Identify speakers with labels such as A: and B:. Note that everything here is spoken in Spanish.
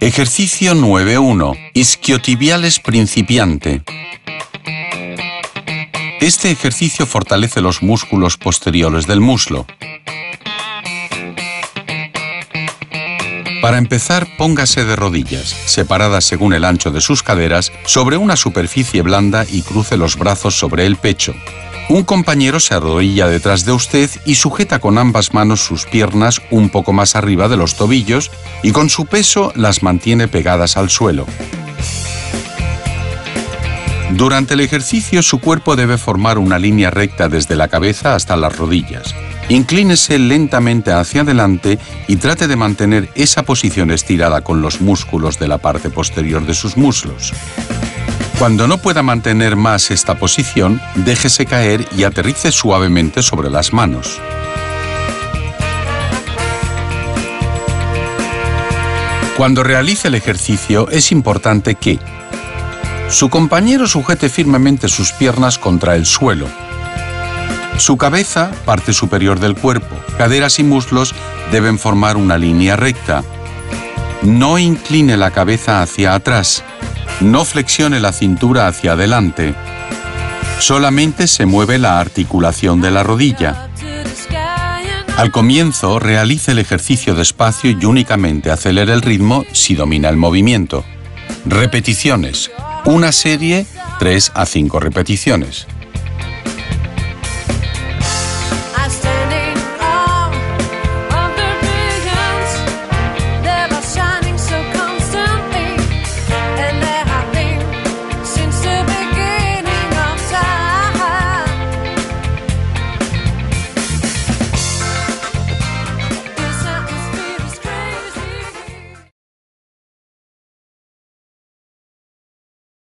A: Ejercicio 9.1. Isquiotibiales principiante. Este ejercicio fortalece los músculos posteriores del muslo. Para empezar, póngase de rodillas, separadas según el ancho de sus caderas, sobre una superficie blanda y cruce los brazos sobre el pecho. Un compañero se arrodilla detrás de usted y sujeta con ambas manos sus piernas un poco más arriba de los tobillos y con su peso las mantiene pegadas al suelo. Durante el ejercicio, su cuerpo debe formar una línea recta desde la cabeza hasta las rodillas. Inclínese lentamente hacia adelante y trate de mantener esa posición estirada con los músculos de la parte posterior de sus muslos. Cuando no pueda mantener más esta posición, déjese caer y aterrice suavemente sobre las manos. Cuando realice el ejercicio, es importante que su compañero sujete firmemente sus piernas contra el suelo. Su cabeza, parte superior del cuerpo, caderas y muslos deben formar una línea recta. No incline la cabeza hacia atrás. No flexione la cintura hacia adelante. Solamente se mueve la articulación de la rodilla. Al comienzo, realice el ejercicio despacio y únicamente acelere el ritmo si domina el movimiento. Repeticiones. Una serie, 3 a 5 repeticiones.